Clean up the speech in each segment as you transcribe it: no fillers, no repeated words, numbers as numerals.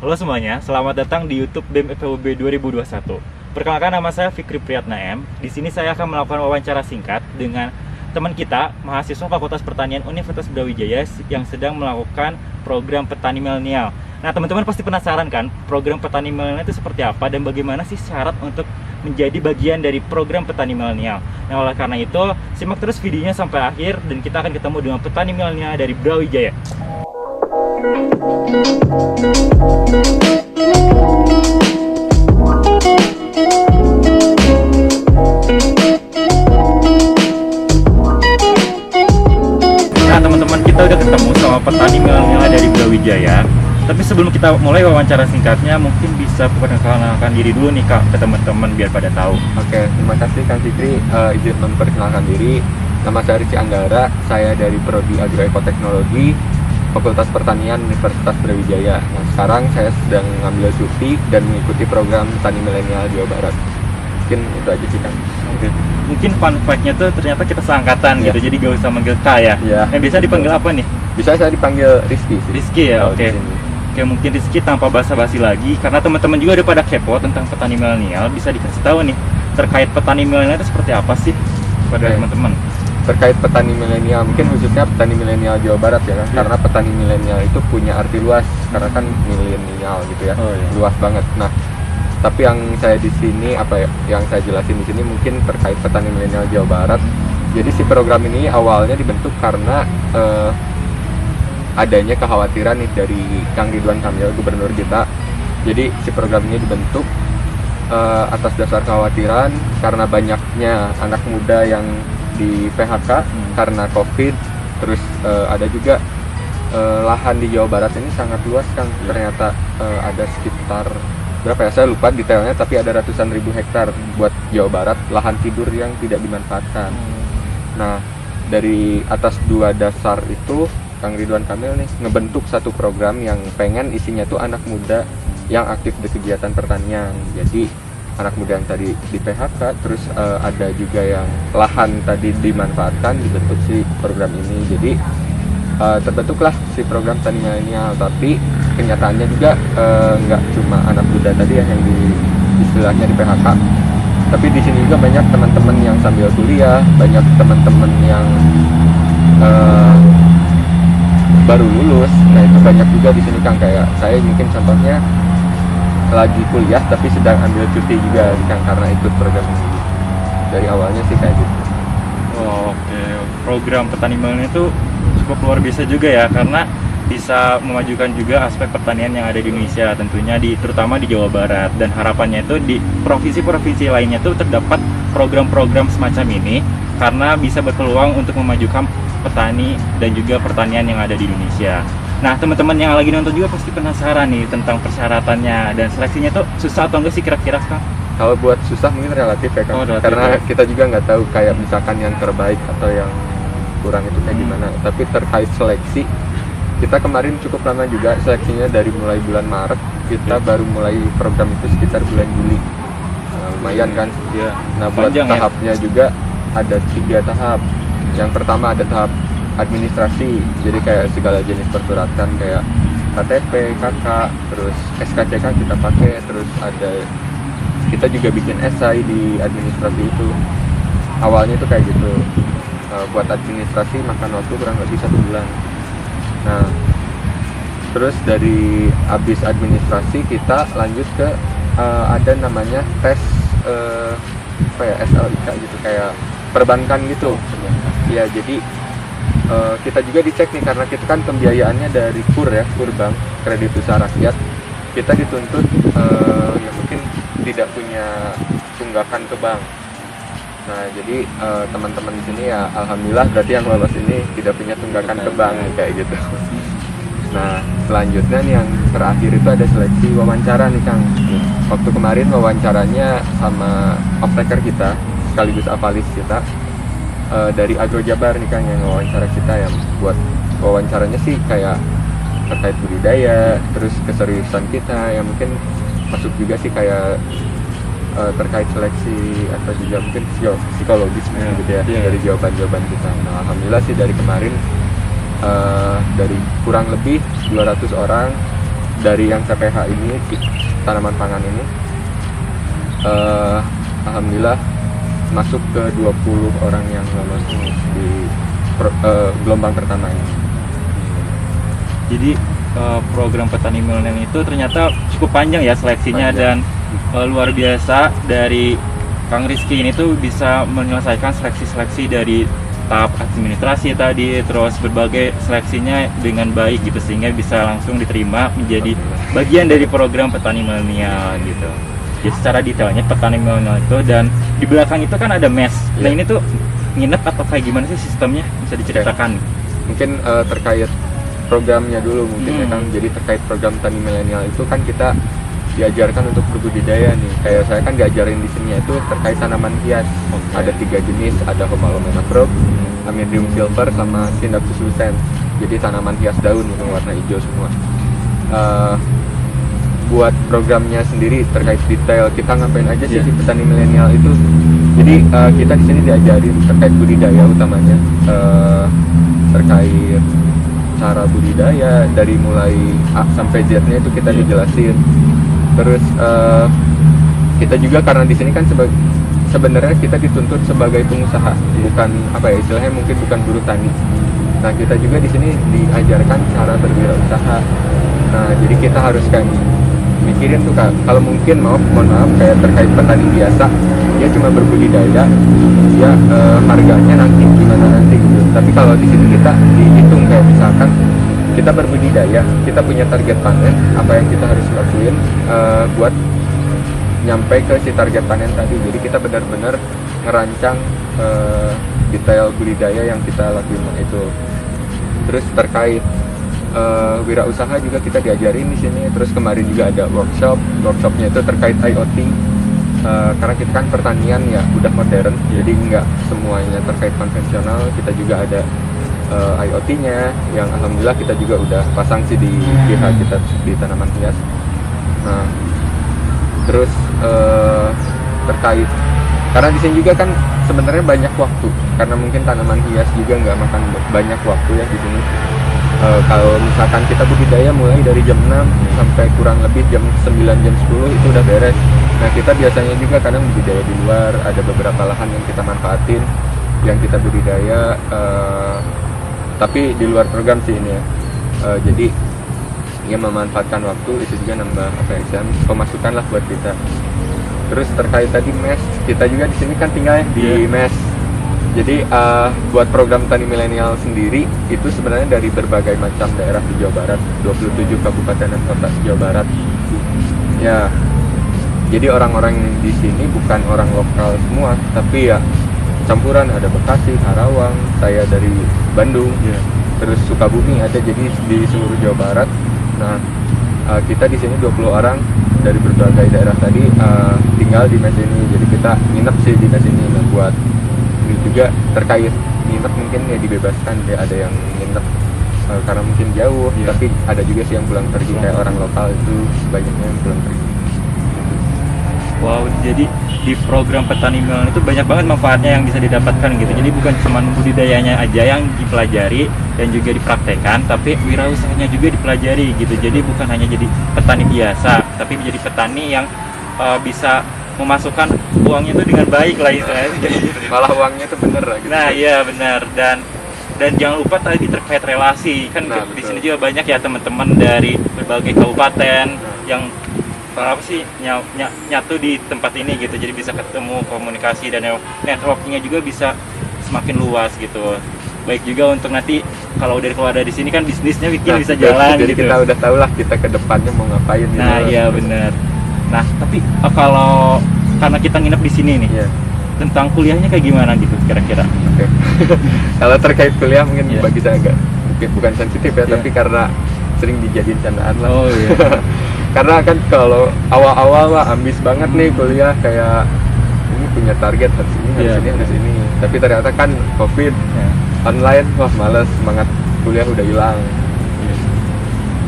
Halo semuanya, selamat datang di YouTube BEM FEUB 2021. Perkenalkan, nama saya Fikri Priyatna M. Di sini saya akan melakukan wawancara singkat dengan teman kita, mahasiswa Fakultas Pertanian Universitas Brawijaya yang sedang melakukan program petani milenial. Nah, teman-teman pasti penasaran kan, program petani milenial itu seperti apa dan bagaimana sih syarat untuk menjadi bagian dari program petani milenial. Nah, oleh karena itu, simak terus videonya sampai akhir dan kita akan ketemu dengan petani milenial dari Brawijaya. Nah teman-teman, kita udah ketemu sama petani milenial dari Brawijaya. Tapi sebelum kita mulai wawancara singkatnya, mungkin bisa perkenalkan diri dulu nih Kak, ke teman-teman biar pada tahu. Oke, terima kasih Kang Fikri. Izin memperkenalkan diri. Nama saya Rizky Anggara. Saya dari Prodi Agroekoteknologi Fakultas Pertanian Universitas Brawijaya. Nah, sekarang saya sedang mengambil cuti dan mengikuti program Petani Milenial Jawa Barat. Mungkin itu aja sih Kang. Oke. Mungkin fun fact-nya tuh ternyata kita seangkatan gitu, jadi gak usah manggil Kak ya. Iya. Yang biasa dipanggil apa nih? Bisa saya dipanggil Rizky sih. Rizky ya, Kalau oke. di sini. Oke, mungkin Rizky tanpa basa-basi lagi, karena teman-teman juga udah pada kepo tentang petani milenial, bisa dikasih tahu nih terkait petani milenial itu seperti apa sih pada Oke. teman-teman. Terkait petani milenial, mungkin khususnya petani milenial Jawa Barat ya kan? Iya. Karena petani milenial itu punya arti luas, karena kan milenial gitu ya, Oh, iya. luas banget. Nah, tapi yang saya di sini yang saya jelasin di sini mungkin terkait petani milenial Jawa Barat. Jadi si program ini awalnya dibentuk karena adanya kekhawatiran nih dari Kang Ridwan Kamil, gubernur kita. Jadi si program ini dibentuk atas dasar kekhawatiran karena banyaknya anak muda yang di PHK karena COVID. Terus ada juga lahan di Jawa Barat ini sangat luas Kang. Ternyata ada sekitar berapa ya, saya lupa detailnya, tapi ada ratusan ribu hektar buat Jawa Barat lahan tidur yang tidak dimanfaatkan. Nah, dari atas dua dasar itu Kang Ridwan Kamil nih ngebentuk satu program yang pengen isinya tuh anak muda yang aktif di kegiatan pertanian. Jadi anak muda yang tadi di PHK, terus ada juga yang lahan tadi dimanfaatkan, dibentuk si program ini. Jadi terbentuklah si program tani milenial. Tapi kenyataannya juga nggak cuma anak muda tadi ya yang istilahnya di PHK, tapi di sini juga banyak teman-teman yang sambil kuliah, banyak teman-teman yang baru lulus. Nah, itu banyak juga di sini Kang. Kayak saya mungkin contohnya lagi kuliah tapi sedang ambil cuti juga Kang karena ikut program ini. Dari awalnya sih kayak gitu. Oh, oke. Program petani milenial itu cukup luar biasa juga ya, karena bisa memajukan juga aspek pertanian yang ada di Indonesia, tentunya terutama di Jawa Barat, dan harapannya itu di provinsi-provinsi lainnya tuh terdapat program-program semacam ini karena bisa berpeluang untuk memajukan petani dan juga pertanian yang ada di Indonesia. Nah, teman-teman yang lagi nonton juga pasti penasaran nih tentang persyaratannya dan seleksinya tuh susah atau enggak sih kira-kira Kang? Kalau buat susah mungkin relatif ya Kang. Oh, relatif, karena ya. kita juga nggak tahu kayak misalkan yang terbaik atau yang kurang itu kayak gimana. Tapi terkait seleksi, kita kemarin cukup lama juga seleksinya, dari mulai bulan Maret. Kita baru mulai program itu sekitar bulan Juli. Nah, lumayan kan. Iya. Nah, buat Panjang ya? tahapnya juga ada 3 tahap. Yang pertama ada tahap administrasi, jadi kayak segala jenis persuratan kayak KTP, KK, terus SKCK kita pakai, terus kita juga bikin esai di administrasi itu. Awalnya itu kayak gitu. Buat administrasi makan waktu kurang lebih 1 bulan. Nah, terus dari habis administrasi kita lanjut ke ada namanya tes SLIK gitu, kayak perbankan gitu. Ya, jadi kita juga dicek nih karena kita kan pembiayaannya dari KUR ya, KUR Bank, Kredit Usaha Rakyat. Kita dituntut ya mungkin tidak punya tunggakan ke bank. Nah, jadi teman-teman di sini ya alhamdulillah berarti yang lolos ini tidak punya tunggakan ke bank kayak gitu. Nah, selanjutnya nih yang terakhir itu ada seleksi wawancara nih Kang. Waktu kemarin wawancaranya sama off-taker kita sekaligus avalis kita dari Agro Jabar nih Kang yang wawancara kita. Yang buat wawancaranya sih kayak terkait budidaya, terus keseriusan kita, yang mungkin masuk juga sih kayak terkait seleksi atau juga mungkin psikologis gitu ya, dari jawaban-jawaban kita. Nah, alhamdulillah sih dari kemarin dari kurang lebih 200 orang dari yang CPH ini, tanaman pangan ini, alhamdulillah masuk ke 20 orang yang lolos di gelombang pertama ini. Jadi program petani milenial itu ternyata cukup panjang ya seleksinya, dan luar biasa dari Kang Rizky ini tuh bisa menyelesaikan seleksi-seleksi dari tahap administrasi tadi, terus berbagai seleksinya dengan baik gitu, sehingga bisa langsung diterima menjadi bagian dari program petani milenial gitu. Jadi secara detailnya petani milenial itu, dan di belakang itu kan ada mes. Nah ini tuh nginep atau kayak gimana sih sistemnya, bisa diceritakan? Mungkin terkait programnya dulu mungkin ya Kang. Jadi terkait program petani milenial itu kan kita diajarkan untuk berbudidaya nih. Kayak saya kan diajarin di sini itu terkait tanaman hias. Ada 3 jenis, ada Homalomena Prop, Amidium Silver, sama Scindapsus lucens. Jadi tanaman hias daun yang warna hijau semua. Buat programnya sendiri terkait detail kita ngapain aja sih di petani milenial itu. Jadi kita di sini diajarin terkait budidaya utamanya, terkait cara budidaya dari mulai A sampai Z-nya itu kita dijelasin. Terus kita juga karena di sini kan sebenarnya kita dituntut sebagai pengusaha, bukan apa ya istilahnya, mungkin bukan buruh tani. Nah kita juga di sini diajarkan cara berwirausaha. Nah jadi kita harus kan mikirin tuh Kak, kalau mungkin mohon maaf kayak terkait petani biasa, dia cuma berbudidaya, ya harganya nanti gimana nanti gitu. Tapi kalau di sini kita dihitung kayak misalkan kita berbudidaya, kita punya target panen, apa yang kita harus lakuin buat nyampe ke si target panen tadi. Jadi kita benar-benar ngerancang detail budidaya yang kita lakuin itu. Terus terkait wirausaha juga kita diajarin di sini. Terus kemarin juga ada workshopnya itu terkait IoT. Karena kita kan pertanian ya udah modern, jadi nggak semuanya terkait konvensional. Kita juga ada IoT-nya yang alhamdulillah kita juga udah pasang sih di pihak kita di tanaman hias. Nah, terus terkait karena di sini juga kan sebenarnya banyak waktu, karena mungkin tanaman hias juga nggak makan banyak waktu ya di sini. Kalau misalkan kita budidaya mulai dari jam 6 sampai kurang lebih jam 9 jam 10 itu udah beres. Nah kita biasanya juga kadang budidaya di luar, ada beberapa lahan yang kita manfaatin yang kita budidaya, tapi di luar program sih ini ya. Jadi ya memanfaatkan waktu itu juga nambah pemasukan lah buat kita. Terus terkait tadi mes, kita juga di sini kan tinggal di mes. Jadi buat program tani milenial sendiri itu sebenarnya dari berbagai macam daerah di Jawa Barat, 27 kabupaten dan kota Jawa Barat. Ya, jadi orang-orang di sini bukan orang lokal semua, tapi ya campuran, ada Bekasi, Karawang, saya dari Bandung, terus Sukabumi ada, jadi di seluruh Jawa Barat. Nah, kita di sini 20 orang dari berbagai daerah tadi tinggal di mes ini. Jadi kita nginep sih di mes ini. Nah, buat ini juga terkait nginep mungkin ya dibebaskan deh, ada yang nginep karena mungkin jauh, tapi ada juga sih yang pulang pergi kayak orang lokal itu banyaknya yang pulang pergi. Wow, jadi di program petani milenial itu banyak banget manfaatnya yang bisa didapatkan gitu. Jadi bukan cuma budidayanya aja yang dipelajari dan juga dipraktekkan, tapi wirausahanya juga dipelajari gitu. Jadi bukan hanya jadi petani biasa, tapi menjadi petani yang bisa memasukkan uangnya itu dengan baik lah istilahnya. Malah uangnya itu bener lah gitu. Nah iya benar, dan jangan lupa tadi terkait relasi kan. Nah, di sini juga banyak ya teman-teman dari berbagai kabupaten yang apa sih nyatu di tempat ini gitu. Jadi bisa ketemu, komunikasi, dan networkingnya juga bisa semakin luas gitu. Baik juga untuk nanti kalau udah keluar dari sini kan bisnisnya bisa jalan jadi gitu. kita udah tahu lah kita ke depannya mau ngapain gitu. Nah iya benar. Nah tapi kalau karena kita nginep di sini nih, tentang kuliahnya kayak gimana gitu kira-kira? Oke. Kalau terkait kuliah mungkin bagi saya agak mungkin bukan sensitif ya, tapi karena sering dijadiin candaan lah. Oh iya. Karena kan kalau awal-awal lah ambis banget nih kuliah, kayak ini punya target harus ini. Tapi ternyata kan COVID, online, wah males, semangat kuliah udah hilang.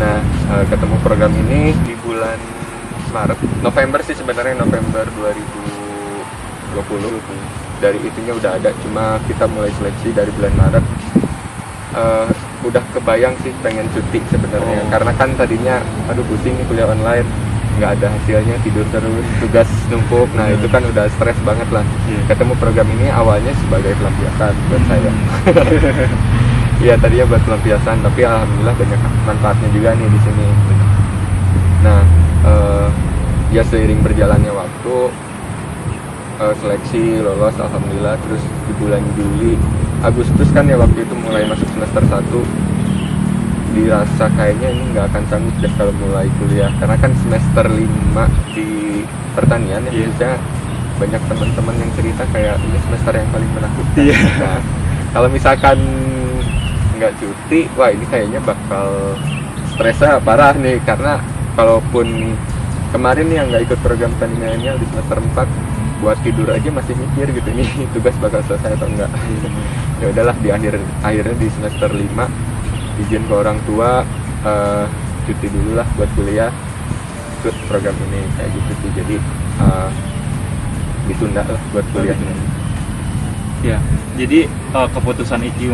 Nah, ketemu program ini di bulan Maret, November sih sebenarnya, November 2020. Dari itunya udah ada, cuma kita mulai seleksi dari bulan Maret. udah kebayang sih pengen cuti sebenarnya. Karena kan tadinya aduh pusing nih kuliah online, nggak ada hasilnya, tidur terus, tugas numpuk. Nah itu kan udah stres banget lah. Ketemu program ini awalnya sebagai pelampiasan buat saya. Iya tadinya buat pelampiasan, tapi alhamdulillah banyak manfaatnya juga nih di sini. Nah ya seiring berjalannya waktu, seleksi lolos alhamdulillah. Terus di bulan Juli Agustus kan ya waktu itu mulai masuk semester 1, dirasa kayaknya ini nggak akan sanggup deh kalau mulai kuliah, karena kan semester 5 di pertanian ya biasanya banyak teman-teman yang cerita kayak ini semester yang paling menakutkan. Nah, kalau misalkan nggak cuti, wah ini kayaknya bakal stresnya parah nih, karena kalaupun kemarin nih yang nggak ikut program pertaniannya di semester 4, buat tidur aja masih mikir gitu, ini tugas bakal selesai atau enggak. Ya udahlah, akhirnya di semester 5 izin ke orang tua, cuti dulu lah buat kuliah, ikut program ini kayak gitu sih. Jadi ditunda lah buat kuliahnya. Ya, jadi keputusan Iki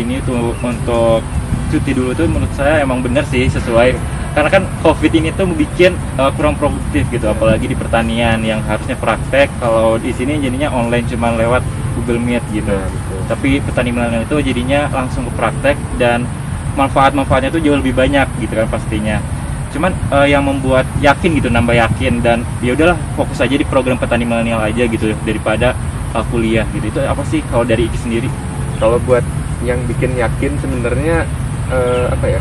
ini tuh untuk cuti dulu tuh menurut saya emang bener sih, sesuai. Karena kan COVID ini tuh bikin kurang produktif gitu, apalagi di pertanian yang harusnya praktek. Kalau di sini jadinya online cuma lewat Google Meet gitu. Nah, Tapi petani milenial itu jadinya langsung ke praktek dan manfaat-manfaatnya tuh jauh lebih banyak gitu kan pastinya. Cuman yang membuat yakin gitu, nambah yakin, dan ya udahlah fokus aja di program petani milenial aja gitu daripada kuliah gitu. Itu apa sih kalau dari Iki sendiri? Kalau buat yang bikin yakin sebenarnya apa ya?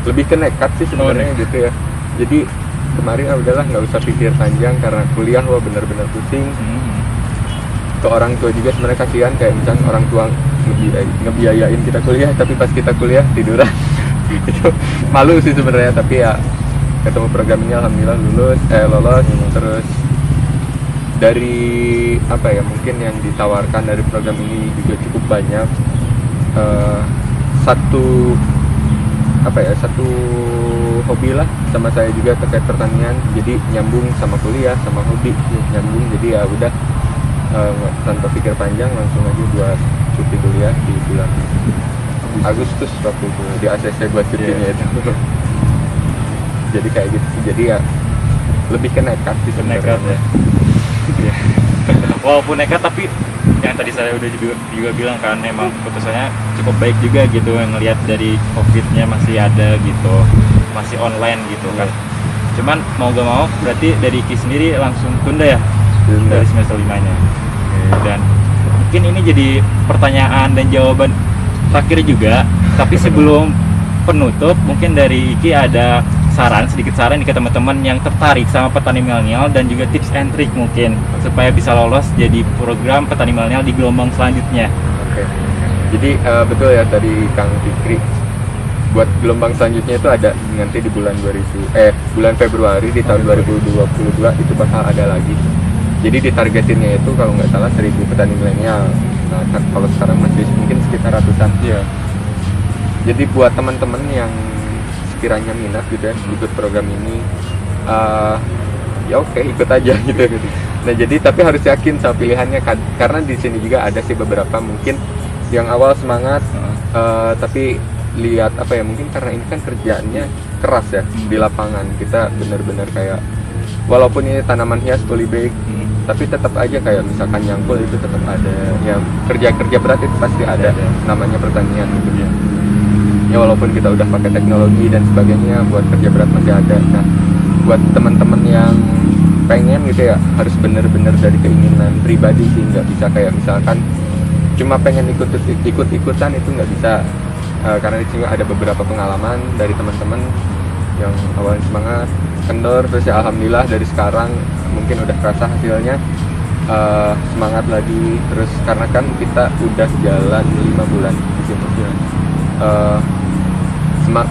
Lebih ke nekat sih sebenarnya gitu ya. Jadi kemarin udahlah nggak usah pikir panjang, karena kuliah wah benar-benar pusing. Ke orang tua juga sebenarnya kasihan, kayak misalnya orang tua ngebiayain kita kuliah, tapi pas kita kuliah tiduran. Itu malu sih sebenarnya, tapi ya ketemu program ini alhamdulillah lolos. Terus dari apa ya, mungkin yang ditawarkan dari program ini juga cukup banyak. Satu hobi lah sama saya juga terkait pertanian, jadi nyambung sama kuliah sama hobi nyambung. Jadi ya udah tanpa pikir panjang langsung aja buat cuti kuliah di bulan Agustus waktu itu di ACC buat cutinya itu. Jadi kayak gitu, jadi ya lebih ke nekat sih sebenarnya. Ya. Walaupun nekat, tapi yang tadi saya udah juga bilang kan, emang keputusannya cukup baik juga gitu, ngelihat dari COVID-nya masih ada gitu, masih online gitu kan. Cuman mau gak mau berarti dari Iki sendiri langsung tunda ya dari semester 5-nya. Dan mungkin ini jadi pertanyaan dan jawaban terakhir juga, tapi sebelum penutup mungkin dari Iki ada sedikit saran nih ke teman-teman yang tertarik sama petani milenial, dan juga tips and trick mungkin supaya bisa lolos jadi program petani milenial di gelombang selanjutnya. Oke. Jadi betul ya tadi Kang Fikri, buat gelombang selanjutnya itu ada nanti di bulan Februari di tahun 2022 itu bakal ada lagi. Jadi ditargetinnya itu kalau nggak salah 1.000 petani milenial. Nah kalau sekarang masih mungkin sekitar ratusan. Iya. Jadi buat teman-teman yang kiranya minat gitu ya ikut program ini, ya oke ikut aja gitu. Nah jadi tapi harus yakin sama pilihannya kan, karena di sini juga ada sih beberapa mungkin yang awal semangat, tapi lihat apa ya, mungkin karena ini kan kerjaannya keras ya di lapangan, kita benar-benar kayak walaupun ini tanaman hias polybag, tapi tetap aja kayak misalkan nyangkul itu tetap ada, ya kerja berat itu pasti ada, namanya pertanian gitu ya. Ya walaupun kita udah pakai teknologi dan sebagainya, buat kerja berat masih ada. Nah buat teman-teman yang pengen gitu ya, harus bener-bener dari keinginan pribadi sih, nggak bisa kayak misalkan cuma pengen ikut-ikutan, itu nggak bisa. Karena di sini ada beberapa pengalaman dari teman-teman yang awalnya semangat kendor, terus ya alhamdulillah dari sekarang mungkin udah kerasa hasilnya, semangat lagi. Terus karena kan kita udah jalan 5 bulan di sini,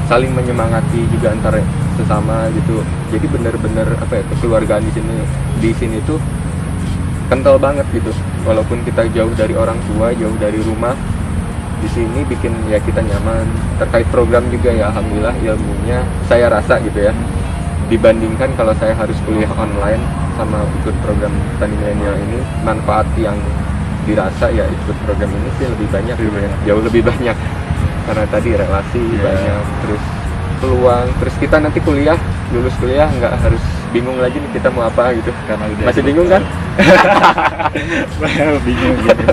saling menyemangati juga antara sesama gitu. Jadi bener-bener apa ya, kekeluargaan di sini tuh kental banget gitu. Walaupun kita jauh dari orang tua, jauh dari rumah, di sini bikin ya kita nyaman. Terkait program juga ya alhamdulillah ilmunya saya rasa gitu ya, dibandingkan kalau saya harus kuliah online sama ikut program petani milenial ini, manfaat yang dirasa ya ikut program ini sih lebih banyak, jauh lebih banyak, karena tadi relasi banyak, terus peluang, terus kita nanti lulus kuliah nggak harus bingung lagi nih kita mau apa gitu. Karena udah Masih bingung kan? Bingung gitu.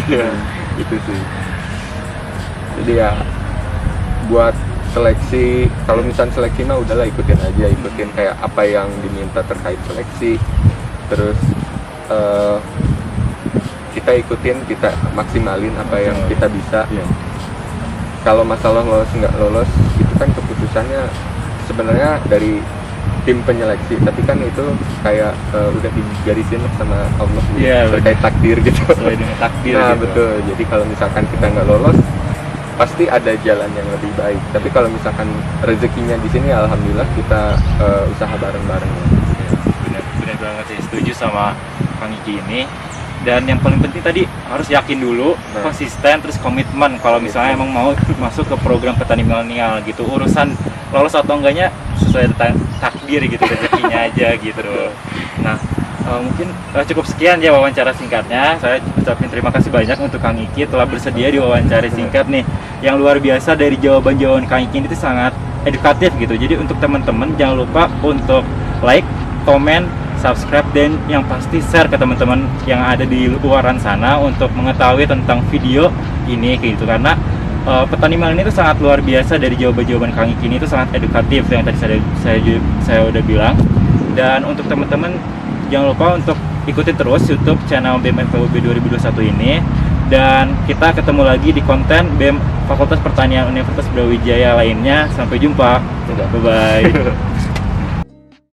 Ya, itu sih. Jadi ya buat seleksi, kalau misalnya seleksi mah udahlah ikutin kayak apa yang diminta terkait seleksi, terus kita ikutin, kita maksimalin apa yang kita bisa. Kalau masalah lolos nggak lolos itu kan keputusannya sebenarnya dari tim penyeleksi, tapi kan itu kayak udah digarisin lah sama Allah terkait takdir gitu. Sesuai dengan takdir. Nah gitu. betul, jadi kalau misalkan kita nggak lolos pasti ada jalan yang lebih baik, tapi kalau misalkan rezekinya di sini alhamdulillah kita usaha bareng-bareng. Benar banget sih, setuju sama Kang Iki ini. Dan yang paling penting tadi harus yakin dulu, konsisten, terus komitmen kalau misalnya emang mau masuk ke program petani milenial gitu. Urusan lolos atau enggaknya sesuai takdir gitu, rezekinya aja gitu. Nah, mungkin cukup sekian ya wawancara singkatnya. Saya ucapin terima kasih banyak untuk Kang Iki telah bersedia diwawancara singkat nih. Yang luar biasa dari jawaban-jawaban Kang Iki itu sangat edukatif gitu. Jadi untuk teman-teman jangan lupa untuk like, komen, subscribe, dan yang pasti share ke teman-teman yang ada di luaran sana untuk mengetahui tentang video ini kayak gitu. Karena petani milenial itu sangat luar biasa, dari jawaban-jawaban Kang Iki ini itu sangat edukatif yang tadi saya udah bilang. Dan untuk teman-teman jangan lupa untuk ikuti terus YouTube channel BEM FEB 2021 ini, dan kita ketemu lagi di konten BEM Fakultas Pertanian Universitas Brawijaya lainnya. Sampai jumpa. Bye bye.